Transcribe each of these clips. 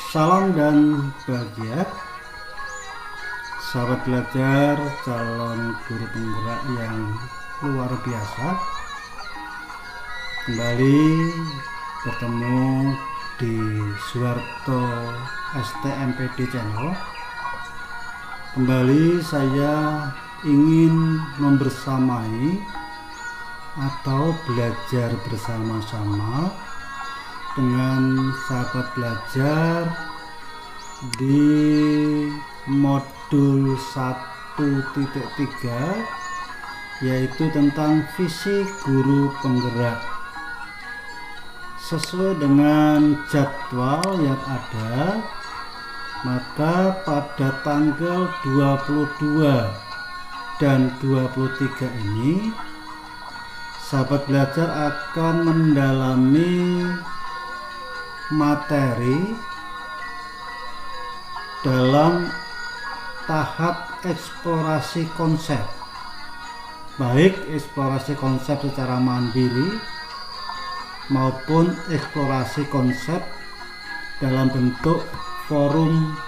Salam dan bahagia, sahabat belajar calon guru penggerak yang luar biasa. Kembali bertemu di Suharto STMPD Channel. Kembali saya ingin membersamai atau belajar bersama-sama dengan sahabat belajar di modul 1.3, yaitu tentang visi guru penggerak. Sesuai dengan jadwal yang ada, maka pada tanggal 22 dan 23 ini sahabat belajar akan mendalami materi dalam tahap eksplorasi konsep, baik eksplorasi konsep secara mandiri maupun eksplorasi konsep dalam bentuk forum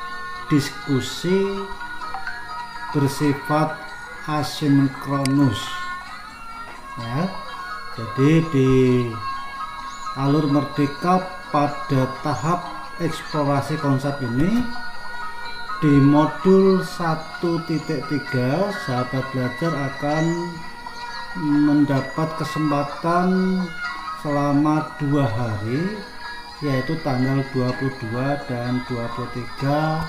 diskusi bersifat asinkronus ya. Jadi di alur merdeka pada tahap eksplorasi konsep ini, di modul 1.3 sahabat belajar akan mendapat kesempatan selama 2 hari, yaitu tanggal 22 dan 23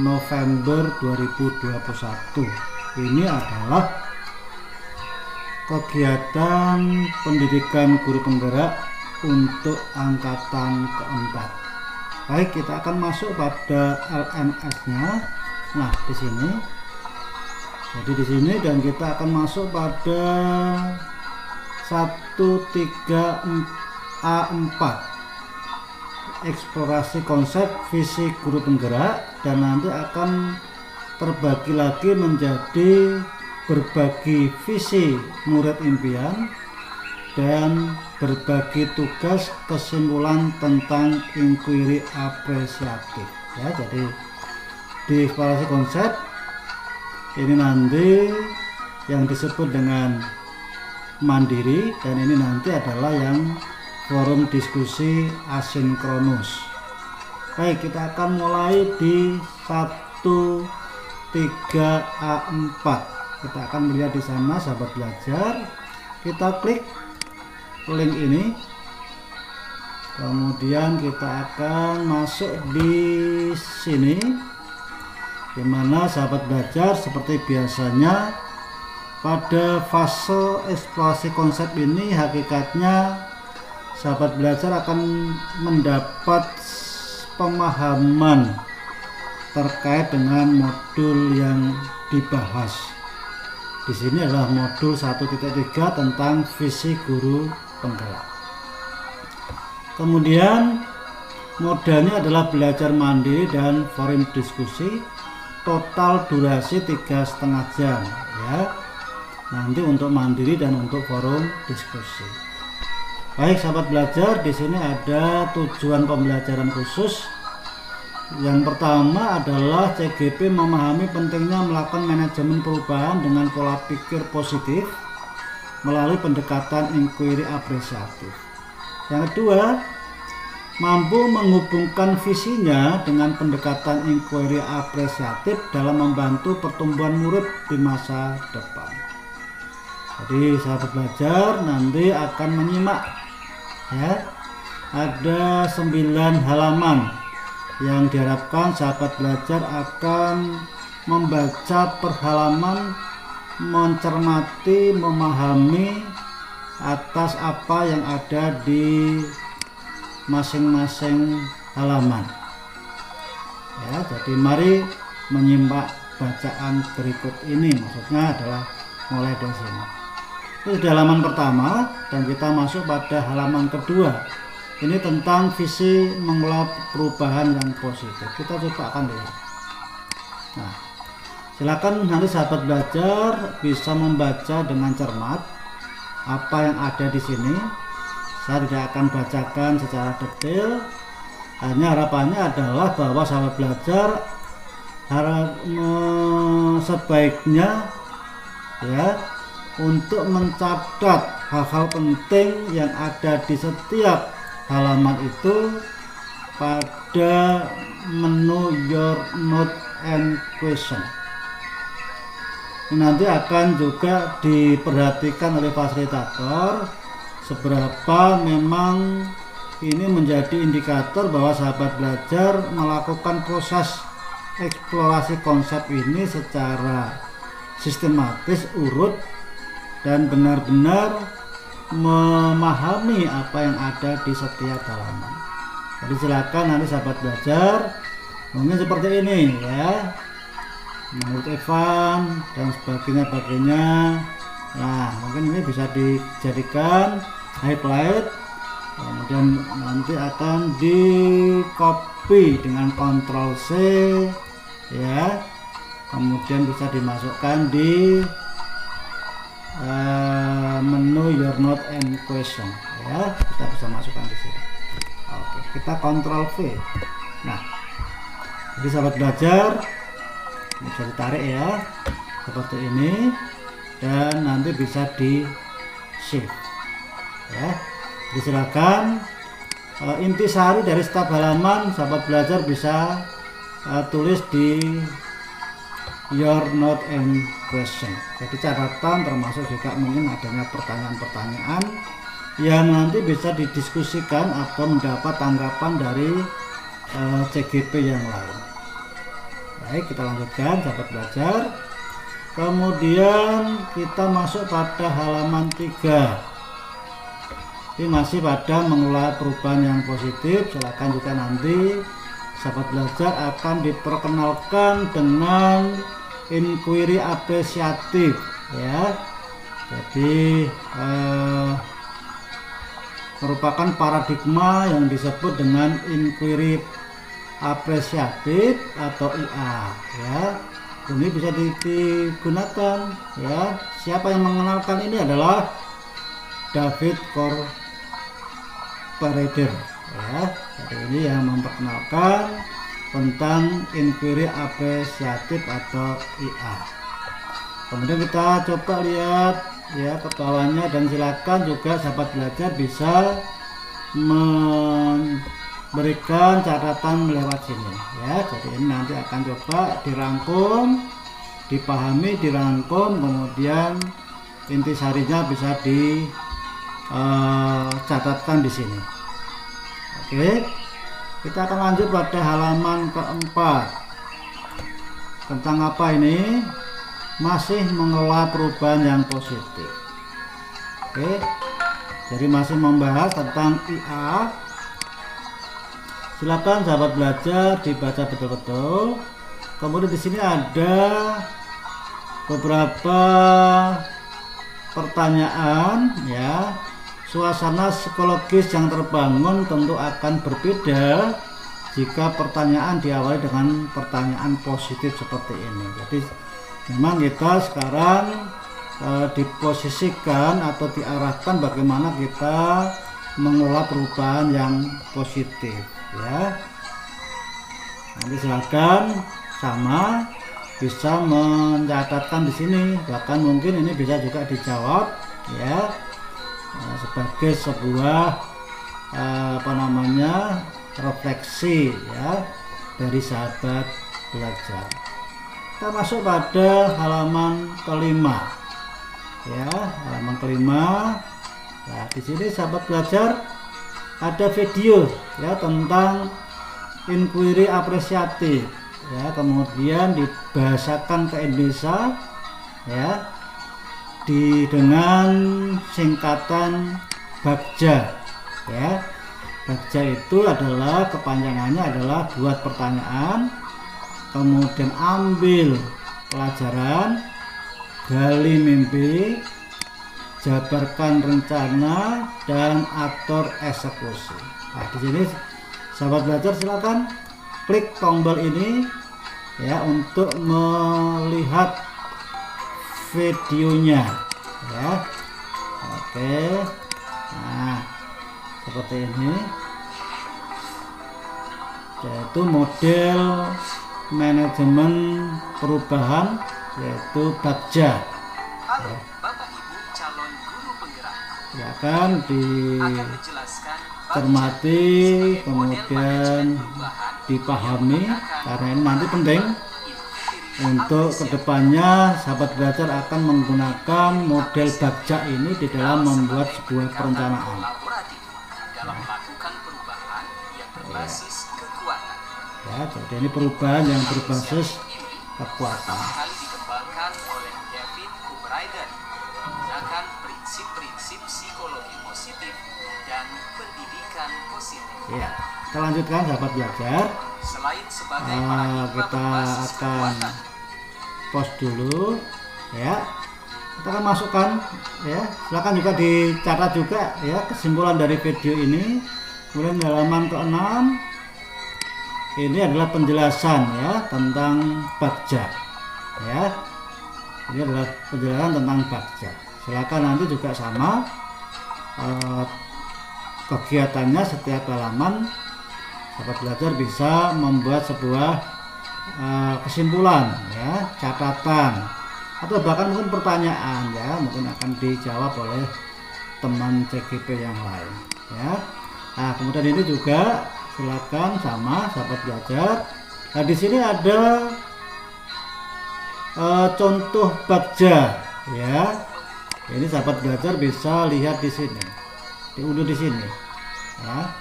November 2021. Ini adalah kegiatan pendidikan guru penggerak untuk angkatan keempat. Baik, kita akan masuk pada LMS-nya. Nah, di sini. Jadi di sini, dan kita akan masuk pada 1.3A4 eksplorasi konsep visi guru penggerak, dan nanti akan terbagi lagi menjadi berbagi visi murid impian dan berbagi tugas kesimpulan tentang inquiry apresiatif ya. Jadi di eksplorasi konsep ini nanti yang disebut dengan mandiri, dan ini nanti adalah yang forum diskusi asinkronus. Baik, kita akan mulai di 1.3A4. Kita akan melihat di sana sahabat belajar. Kita klik link ini, kemudian kita akan masuk di sini, dimana sahabat belajar seperti biasanya pada fase eksplorasi konsep ini, hakikatnya sahabat belajar akan mendapat pemahaman terkait dengan modul yang dibahas. Di sini adalah modul 1.3 tentang visi guru penggerak. Kemudian modalnya adalah belajar mandiri dan forum diskusi, total durasi 3,5 jam ya. Nanti untuk mandiri dan untuk forum diskusi. Baik sahabat belajar, di sini ada tujuan pembelajaran khusus. Yang pertama adalah CGP memahami pentingnya melakukan manajemen perubahan dengan pola pikir positif melalui pendekatan inquiry apresiatif. Yang kedua, mampu menghubungkan visinya dengan pendekatan inquiry apresiatif dalam membantu pertumbuhan murid di masa depan. Jadi sahabat belajar nanti akan menyimak ya, ada 9 halaman yang diharapkan sahabat belajar akan membaca per halaman, mencermati, memahami atas apa yang ada di masing-masing halaman ya. Jadi mari menyimak bacaan berikut ini, maksudnya adalah mulai dari sini. Itu di halaman pertama, dan kita masuk pada halaman kedua. Ini tentang visi mengelola perubahan yang positif. Kita coba akan lihat. Nah, silakan nanti sahabat belajar bisa membaca dengan cermat apa yang ada di sini. Saya tidak akan bacakan secara detail, Hanya harapannya adalah bahwa sahabat belajar sebaiknya ya untuk mencatat hal-hal penting yang ada di setiap halaman itu pada menu your note and question. Nanti akan juga diperhatikan oleh fasilitator seberapa memang ini menjadi indikator bahwa sahabat belajar melakukan proses eksplorasi konsep ini secara sistematis, urut, dan benar-benar memahami apa yang ada di setiap halaman. Jadi silakan nanti sahabat belajar mungkin seperti ini ya, menurut Evan dan sebagainya. Nah, mungkin ini bisa dijadikan highlight, kemudian nanti akan di copy dengan Ctrl C ya, kemudian bisa dimasukkan di menu your note and question ya, kita bisa masukkan di sini. Oke, kita Ctrl V. Nah, jadi sahabat belajar bisa ditarik ya seperti ini dan nanti bisa di save ya. Silakan intisari dari setiap halaman sahabat belajar bisa tulis di your note and question. Jadi catatan termasuk juga mungkin adanya pertanyaan-pertanyaan yang nanti bisa didiskusikan atau mendapat tanggapan dari CGP yang lain. Baik, kita lanjutkan sahabat belajar. Kemudian kita masuk pada halaman 3. Ini masih pada mengelola perubahan yang positif. Silakan juga nanti sahabat belajar akan diperkenalkan dengan inquiry apresiatif ya. Jadi merupakan paradigma yang disebut dengan inquiry apresiatif atau IA ya. Ini bisa digunakan ya. Siapa yang mengenalkan ini adalah David Corpareder ya. Jadi ini yang memperkenalkan tentang inquiry apresiatif atau IA. Kemudian kita coba lihat ya ke bawahnya, dan silakan juga sahabat belajar bisa memberikan catatan lewat sini ya. Jadi ini nanti akan coba dirangkum, dipahami, dirangkum, kemudian intisarinya bisa dicatatkan di sini. Oke, kita akan lanjut pada halaman keempat. Tentang apa ini? Masih mengelola perubahan yang positif. Oke, jadi masih membahas tentang IA. Silakan sahabat belajar dibaca betul-betul. Kemudian di sini ada beberapa pertanyaan ya. Suasana psikologis yang terbangun tentu akan berbeda jika pertanyaan diawali dengan pertanyaan positif seperti ini. Jadi memang kita sekarang diposisikan atau diarahkan bagaimana kita mengelola perubahan yang positif ya. Nanti silakan sama bisa mencatatkan di sini, bahkan mungkin ini bisa juga dijawab ya, sebagai sebuah refleksi ya dari sahabat belajar. Kita masuk pada halaman kelima ya, halaman kelima. Nah, di sini sahabat belajar ada video ya tentang inquiry apresiatif ya, kemudian dibahasakan ke Indonesia ya dengan singkatan BAGJA ya. BAGJA itu adalah kepanjangannya adalah buat pertanyaan, kemudian ambil pelajaran, gali mimpi, jabarkan rencana, dan atur eksekusi. Nah, di sini sahabat belajar silakan klik tombol ini ya untuk melihat videonya ya. Oke, nah seperti ini. yaitu model manajemen perubahan, yaitu Bagja. Halo, Bapak Ibu calon guru penggerak. Silakan dicermati, kemudian dipahami, karena ini nanti penting untuk kedepannya sahabat belajar akan menggunakan model Bagja ini di dalam membuat sebuah perencanaan. Dalam melakukan perubahan yang berbasis kekuatan. Ya, jadi ini perubahan yang berbasis kekuatan. Kali dikembangkan oleh David Kubrayden menggunakan prinsip-prinsip psikologi positif dan pendidikan positif. Ya, kita lanjutkan sahabat belajar. Selain sebagai Kita akan pause dulu, ya. Kita akan masukkan, ya. Silakan juga dicatat juga, ya, kesimpulan dari video ini. Kemudian halaman ke-6 ini adalah penjelasan, ya, tentang Bagja, ya. Ini adalah penjelasan tentang Bagja. Silakan nanti juga sama kegiatannya setiap halaman sahabat belajar bisa membuat sebuah kesimpulan, ya, catatan, atau bahkan mungkin pertanyaan, ya, mungkin akan dijawab oleh teman CGP yang lain, ya. Nah, kemudian ini juga silakan sama sahabat belajar. Nah, di sini ada contoh Bagja, ya. Ini sahabat belajar bisa lihat di sini, diunduh di sini, ya.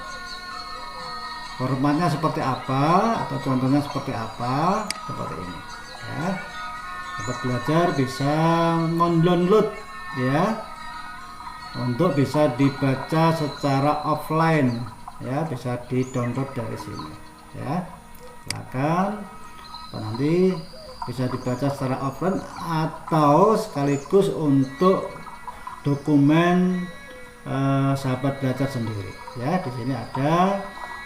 Formatnya seperti apa atau contohnya seperti apa, seperti ini, ya. Sahabat belajar bisa mendownload, ya, untuk bisa dibaca secara offline, ya, bisa di-download dari sini, ya. Silakan, nanti bisa dibaca secara offline atau sekaligus untuk dokumen sahabat belajar sendiri, ya. Di sini ada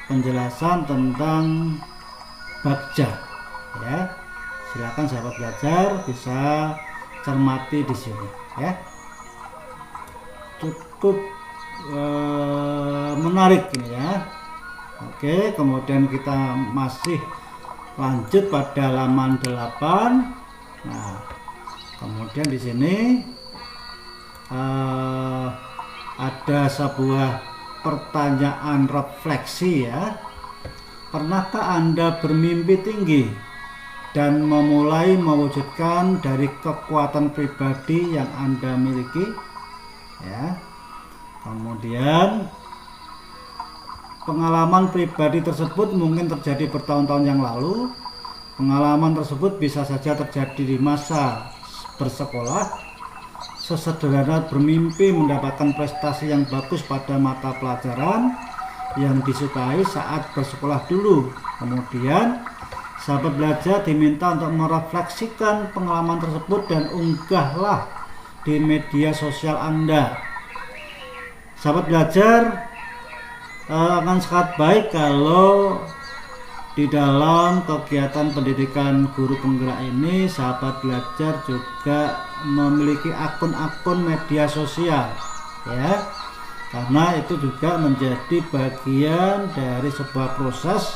penjelasan tentang Bagja, ya. Silakan sahabat belajar bisa cermati di sini, ya. Cukup menarik ini, ya. Oke, kemudian kita masih lanjut pada halaman 8. Nah, kemudian di sini ada sebuah pertanyaan refleksi, ya. Pernahkah Anda bermimpi tinggi dan memulai mewujudkan dari kekuatan pribadi yang Anda miliki, ya. Kemudian pengalaman pribadi tersebut mungkin terjadi bertahun-tahun yang lalu. Pengalaman tersebut bisa saja terjadi di masa bersekolah. Sesederhana bermimpi mendapatkan prestasi yang bagus pada mata pelajaran yang disukai saat bersekolah dulu. Kemudian sahabat belajar diminta untuk merefleksikan pengalaman tersebut dan unggahlah di media sosial Anda. Sahabat belajar akan sangat baik kalau di dalam kegiatan pendidikan guru penggerak ini sahabat belajar juga memiliki akun-akun media sosial, ya, karena itu juga menjadi bagian dari sebuah proses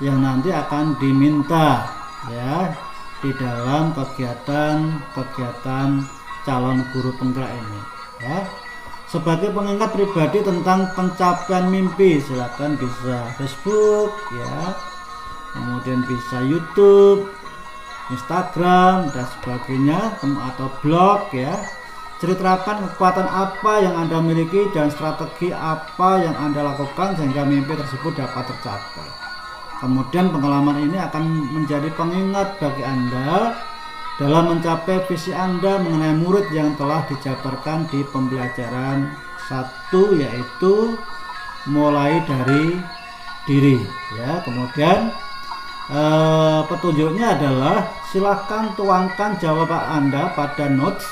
yang nanti akan diminta, ya, di dalam kegiatan calon guru penggerak ini, ya. Sebagai pengingat pribadi tentang pencapaian mimpi, silakan bisa Facebook, ya, kemudian bisa YouTube, Instagram dan sebagainya, atau blog, ya. Ceritakan kekuatan apa yang Anda miliki dan strategi apa yang Anda lakukan sehingga mimpi tersebut dapat tercapai. Kemudian pengalaman ini akan menjadi pengingat bagi Anda dalam mencapai visi Anda mengenai murid yang telah dijabarkan di pembelajaran 1, yaitu mulai dari diri, ya. Kemudian petunjuknya adalah silakan tuangkan jawaban Anda pada notes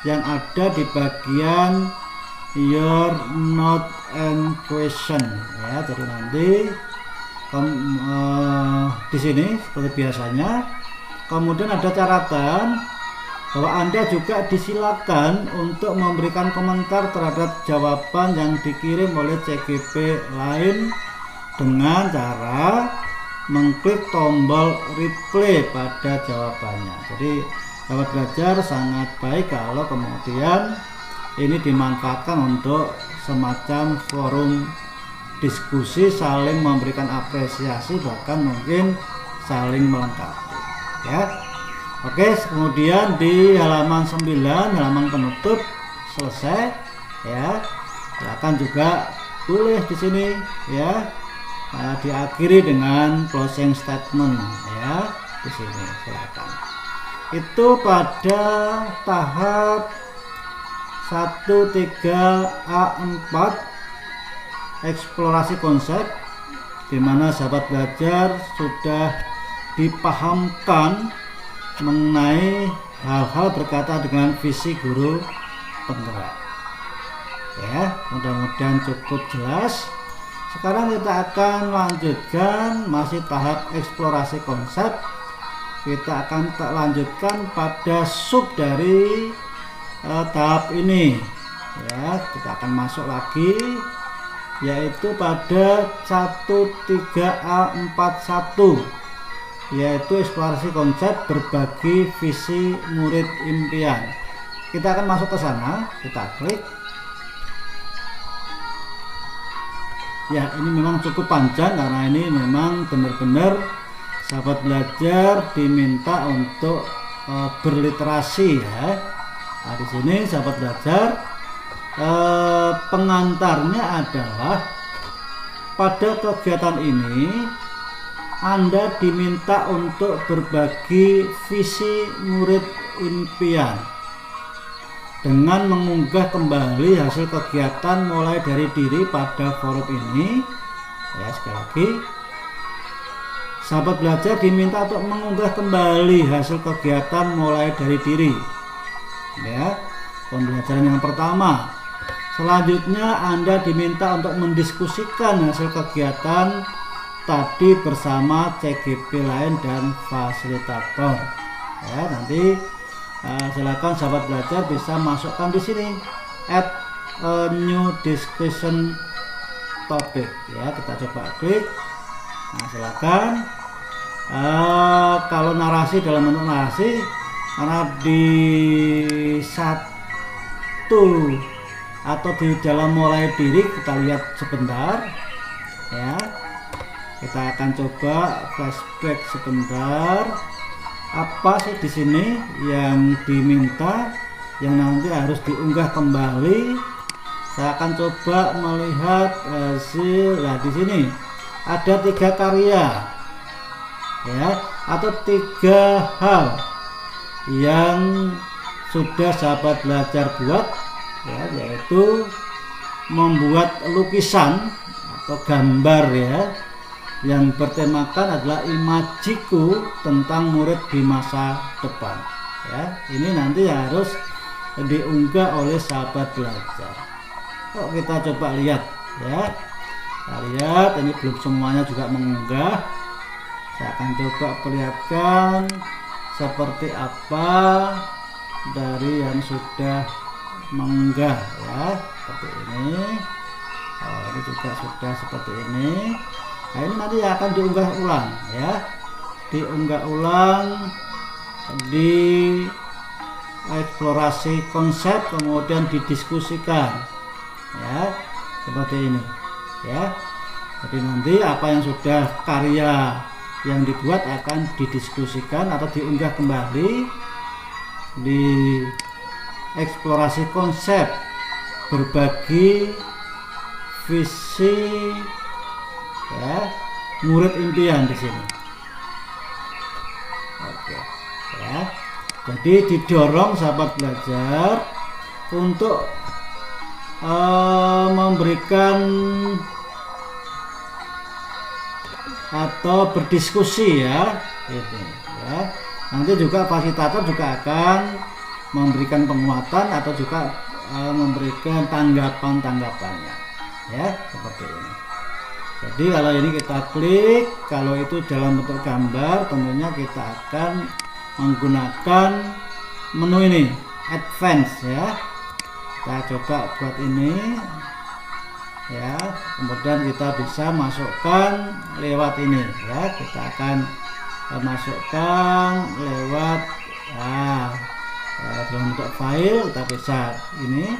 yang ada di bagian your note and question, ya. Jadi nanti di sini seperti biasanya. Kemudian ada catatan bahwa Anda juga disilakan untuk memberikan komentar terhadap jawaban yang dikirim oleh CGP lain dengan cara mengklik tombol replay pada jawabannya. Jadi sahabat belajar sangat baik kalau kemudian ini dimanfaatkan untuk semacam forum diskusi, saling memberikan apresiasi, bahkan mungkin saling melengkapi ya. Oke, kemudian di halaman 9, halaman penutup selesai ya. Silakan juga boleh di sini ya, diakhiri dengan closing statement ya di sini, silakan. Itu pada tahap 1.3A4 eksplorasi konsep, di mana sahabat belajar sudah dipahamkan mengenai hal-hal berkaitan dengan visi guru penggerak ya. Mudah-mudahan cukup jelas. Sekarang kita akan lanjutkan, masih tahap eksplorasi konsep. Kita akan lanjutkan pada sub dari tahap ini ya. Kita akan masuk lagi, yaitu pada 1.3A41, yaitu eksplorasi konsep berbagi visi murid impian. Kita akan masuk ke sana, kita klik. Ya, ini memang cukup panjang karena ini memang benar-benar sahabat belajar diminta untuk berliterasi ya. Nah, di sini sahabat belajar pengantarnya adalah pada kegiatan ini Anda diminta untuk berbagi visi murid impian dengan mengunggah kembali hasil kegiatan mulai dari diri pada forum ini ya. Sekali lagi, sahabat belajar diminta untuk mengunggah kembali hasil kegiatan mulai dari diri ya. Pembelajaran yang pertama. Selanjutnya Anda diminta untuk mendiskusikan hasil kegiatan tadi bersama CGP lain dan fasilitator ya. Nanti silakan sahabat belajar bisa masukkan di sini add a new discussion topic ya. Kita coba klik. Nah, silakan. Kalau narasi, dalam bentuk narasi, karena di satu atau di dalam mulai diri, kita lihat sebentar ya. Kita akan coba flashback sebentar. Apa sih di sini yang diminta, yang nanti harus diunggah kembali? Saya akan coba melihat hasil. Nah, di sini ada 3 karya ya, atau 3 hal yang sudah sahabat belajar buat ya, yaitu membuat lukisan atau gambar ya, yang bertemakan adalah imajiku tentang murid di masa depan ya. Ini nanti harus diunggah oleh sahabat belajar. Kita coba lihat ya. Kita lihat, ini belum semuanya juga mengunggah. Saya akan coba perlihatkan seperti apa dari yang sudah mengunggah ya, seperti ini. Ini juga sudah seperti ini. Nah, ini nanti akan diunggah ulang ya, diunggah ulang di eksplorasi konsep, kemudian didiskusikan ya, seperti ini ya. Jadi nanti apa yang sudah karya yang dibuat akan didiskusikan atau diunggah kembali di eksplorasi konsep berbagi visi ya, murid impian di sini. Oke ya. Jadi didorong sahabat belajar untuk memberikan atau berdiskusi ya, gitu ya. Nanti juga fasilitator juga akan memberikan penguatan atau juga memberikan tanggapan-tanggapannya ya, seperti ini. Jadi kalau ini kita klik, kalau itu dalam bentuk gambar, tentunya kita akan menggunakan menu ini, advance ya. Kita coba buat ini ya. Kemudian kita bisa masukkan lewat ini ya, kita akan masukkan lewat dalam bentuk file. Kita bisa ini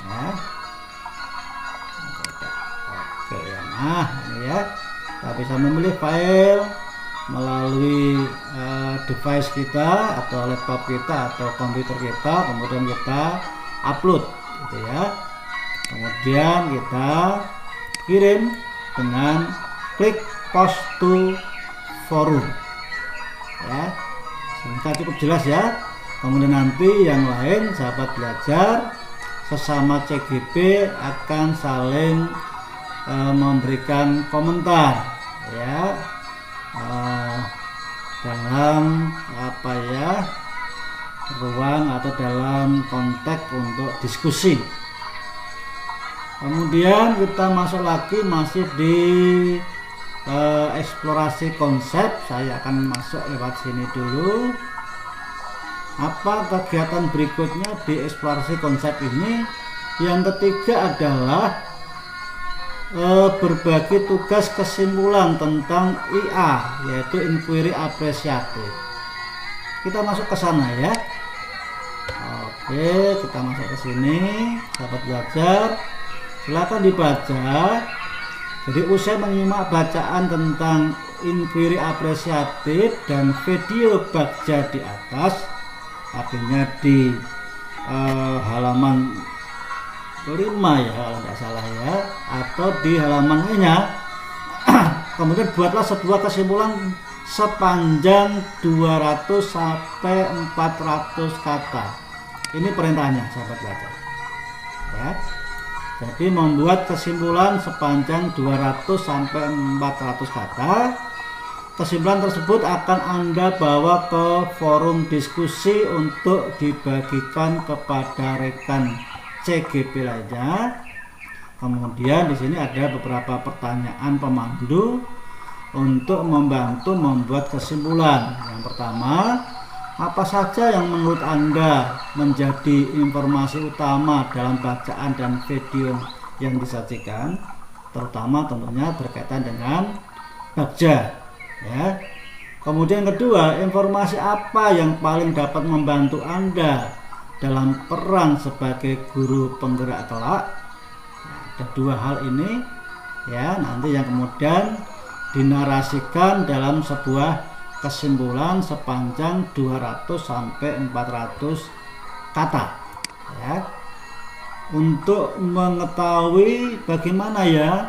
ya. Oke ya, nah ini ya, kita bisa memilih file melalui device kita atau laptop kita atau komputer kita, kemudian kita upload gitu ya. Kemudian kita kirim dengan klik post to forum ya. Sehingga cukup jelas ya. Kemudian nanti yang lain sahabat belajar sesama CGP akan saling memberikan komentar ya, dalam ruang atau dalam konteks untuk diskusi. Kemudian kita masuk lagi masih di eksplorasi konsep. Saya akan masuk lewat sini dulu. Apa kegiatan berikutnya di eksplorasi konsep ini? Yang ketiga adalah berbagi tugas kesimpulan tentang IA, yaitu inquiry apresiatif. Kita masuk ke sana ya. Oke, kita masuk ke sini, sahabat belajar. Silakan dibaca. Jadi usai menyimak bacaan tentang inquiry apresiatif dan video bagja di atas, artinya di halaman 5 ya kalau tidak salah ya, atau di halaman lainnya. Kemudian buatlah sebuah kesimpulan sepanjang 200 sampai 400 kata. Ini perintahnya sahabat belajar ya. Jadi membuat kesimpulan sepanjang 200 sampai 400 kata. Kesimpulan tersebut akan Anda bawa ke forum diskusi untuk dibagikan kepada rekan CGP lainnya. Kemudian di sini ada beberapa pertanyaan pemandu untuk membantu membuat kesimpulan. Yang pertama, apa saja yang menurut Anda menjadi informasi utama dalam bacaan dan video yang disajikan, terutama tentunya berkaitan dengan bagja ya. Kemudian kedua, informasi apa yang paling dapat membantu Anda dalam peran sebagai guru penggerak kelak. Nah, ada dua hal ini ya, nanti yang kemudian dinarasikan dalam sebuah kesimpulan sepanjang 200 sampai 400 kata ya. Untuk mengetahui bagaimana ya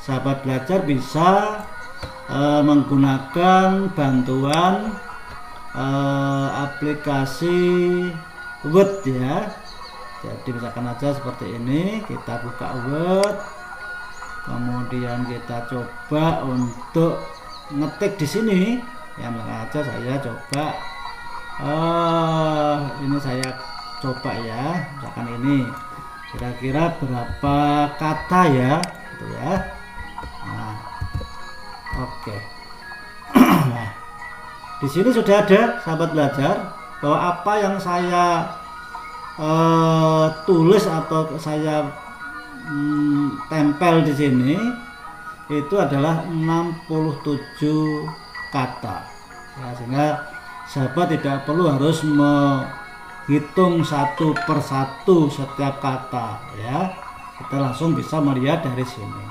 sahabat belajar bisa menggunakan bantuan aplikasi Word ya. Jadi misalkan aja seperti ini, kita buka Word, kemudian kita coba untuk ngetik di sini ya. Misalkan aja saya coba ini saya coba ya, misalkan ini kira-kira berapa kata ya gitu ya. Nah, oke. Nah, di sini sudah ada sahabat belajar bahwa apa yang saya tulis atau saya tempel di sini itu adalah 67 kata ya, sehingga sahabat tidak perlu harus menghitung satu persatu setiap kata ya, kita langsung bisa melihat dari sini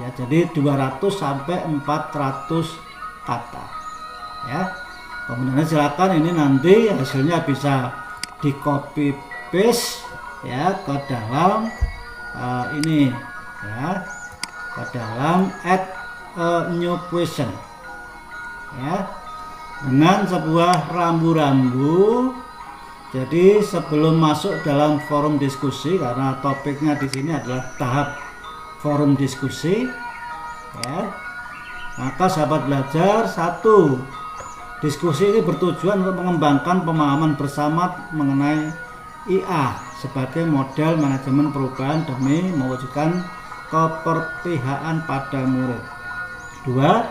ya. Jadi 200 sampai 400 kata ya. Kemudian silakan ini nanti hasilnya bisa di copy paste ya ke dalam ini ya, ke dalam add a new question ya, dengan sebuah rambu-rambu. Jadi sebelum masuk dalam forum diskusi, karena topiknya di sini adalah tahap forum diskusi ya, maka sahabat belajar, satu, diskusi ini bertujuan untuk mengembangkan pemahaman bersama mengenai IA sebagai model manajemen perubahan demi mewujudkan keperpihakan pada murid. Dua,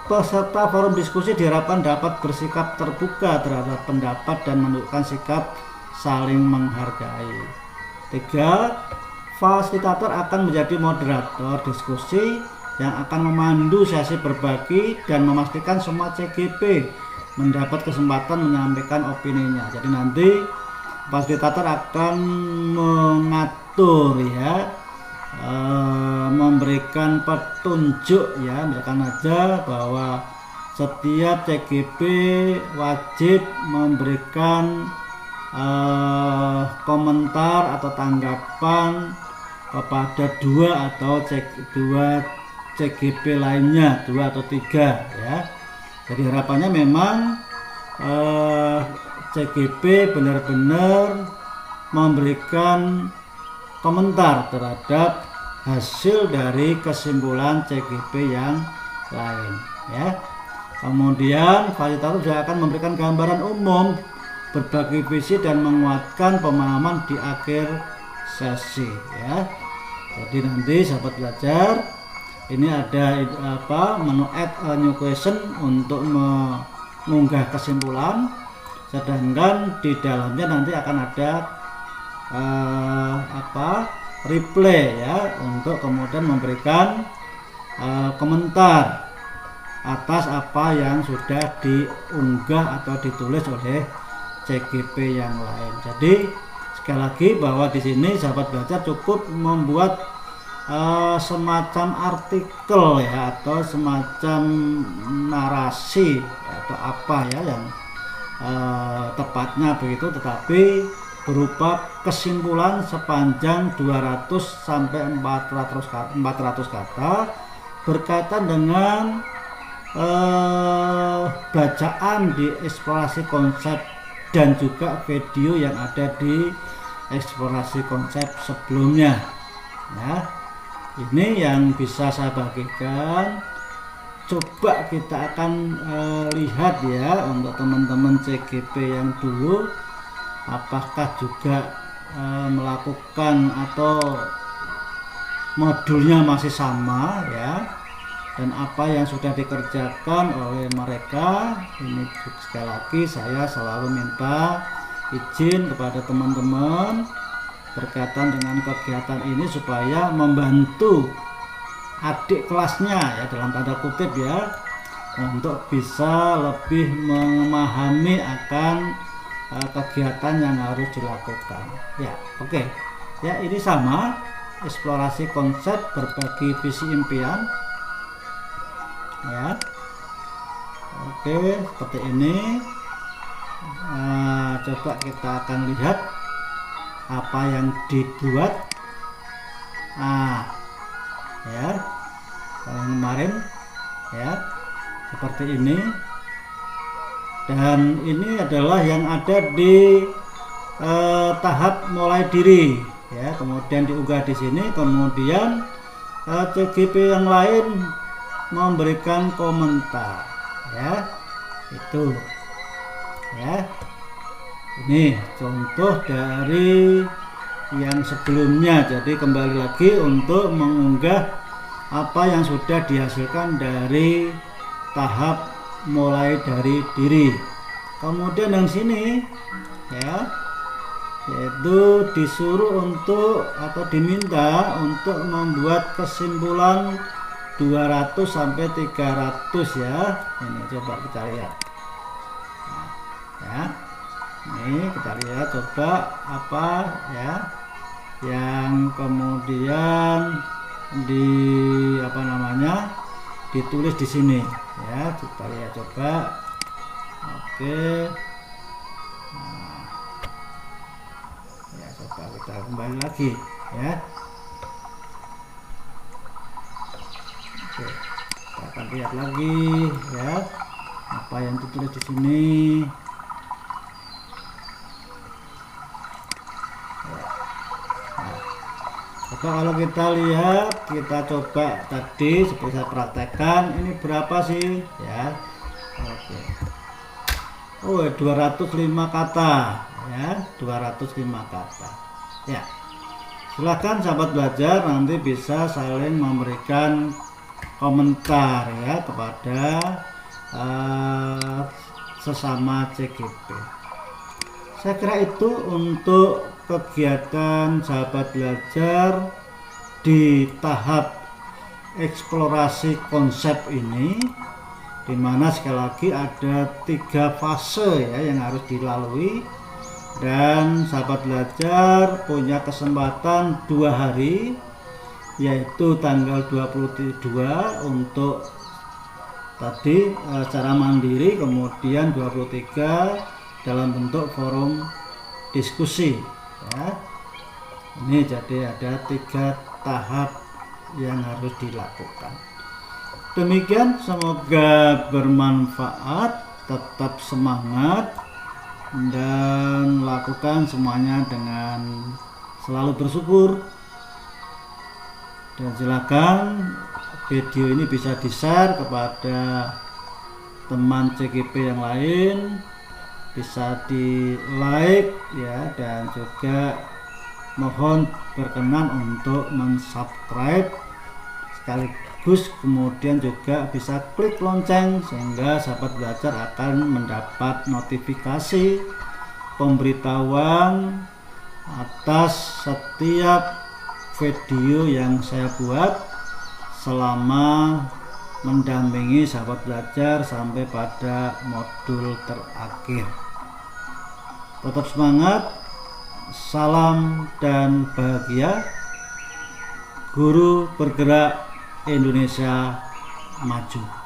peserta forum diskusi diharapkan dapat bersikap terbuka terhadap pendapat dan menunjukkan sikap saling menghargai. Tiga, fasilitator akan menjadi moderator diskusi yang akan memandu sesi berbagi dan memastikan semua CGP mendapat kesempatan menyampaikan opininya. Jadi nanti fasilitator akan mengatur ya, memberikan petunjuk ya, misalkan aja bahwa setiap CGP wajib memberikan komentar atau tanggapan kepada dua CGP lainnya, 2 atau 3 ya. Jadi harapannya memang CGP benar-benar memberikan komentar terhadap hasil dari kesimpulan CGP yang lain ya. Kemudian fasilitator juga akan memberikan gambaran umum, berbagi visi dan menguatkan pemahaman di akhir sesi ya. Jadi nanti sahabat belajar, ini ada menu add a new question untuk mengunggah kesimpulan, sedangkan di dalamnya nanti akan ada replay ya, untuk kemudian memberikan komentar atas apa yang sudah diunggah atau ditulis oleh CGP yang lain. Jadi sekali lagi bahwa di sini sahabat belajar cukup membuat semacam artikel ya, atau semacam narasi atau apa ya yang tepatnya begitu, tetapi berupa kesimpulan sepanjang 200 sampai 400 kata berkaitan dengan bacaan di eksplorasi konsep dan juga video yang ada di eksplorasi konsep sebelumnya ya. Ini yang bisa saya bagikan. Coba kita akan lihat ya, untuk teman-teman CGP yang dulu apakah juga melakukan atau modulnya masih sama ya, dan apa yang sudah dikerjakan oleh mereka. Ini sekali lagi saya selalu minta izin kepada teman-teman berkaitan dengan kegiatan ini supaya membantu adik kelasnya ya, dalam tanda kutip ya, untuk bisa lebih memahami akan kegiatan yang harus dilakukan ya. Oke ya, ini sama eksplorasi konsep, berbagi visi impian ya. Oke, seperti ini. Coba kita akan lihat apa yang dibuat ya, kemarin ya, seperti ini. Dan ini adalah yang ada di tahap mulai diri ya, kemudian diunggah di sini, kemudian CGP yang lain memberikan komentar ya, itu ya. Ini contoh dari yang sebelumnya. Jadi kembali lagi untuk mengunggah apa yang sudah dihasilkan dari tahap mulai dari diri. Kemudian yang sini ya, yaitu disuruh untuk atau diminta untuk membuat kesimpulan 200 sampai 300 ya. Ini coba kita lihat ya. Ini kita lihat coba apa ya yang kemudian ditulis di sini ya. Kita lihat coba. Oke. Ya, coba kita kembali lagi ya. Oke, kita akan lihat lagi ya apa yang ditulis di sini. Kalau kita lihat, kita coba tadi seperti saya praktekkan, ini berapa sih ya. Oke. Oh, 205 kata ya, 205 kata ya. Silakan sahabat belajar nanti bisa saling memberikan komentar ya kepada sesama CGP. Saya kira itu untuk kegiatan sahabat belajar di tahap eksplorasi konsep ini, dimana sekali lagi ada 3 fase ya yang harus dilalui, dan sahabat belajar punya kesempatan 2 hari, yaitu tanggal 22 untuk tadi secara mandiri, kemudian 23 dalam bentuk forum diskusi ya. Ini jadi ada 3 tahap yang harus dilakukan. Demikian, semoga bermanfaat, tetap semangat dan lakukan semuanya dengan selalu bersyukur. Dan silakan video ini bisa di-share kepada teman CGP yang lain, bisa di-like ya, dan juga mohon berkenan untuk mensubscribe, sekaligus kemudian juga bisa klik lonceng sehingga sahabat belajar akan mendapat notifikasi pemberitahuan atas setiap video yang saya buat selama mendampingi sahabat belajar sampai pada modul terakhir. Tetap semangat, salam dan bahagia. Guru bergerak, Indonesia maju.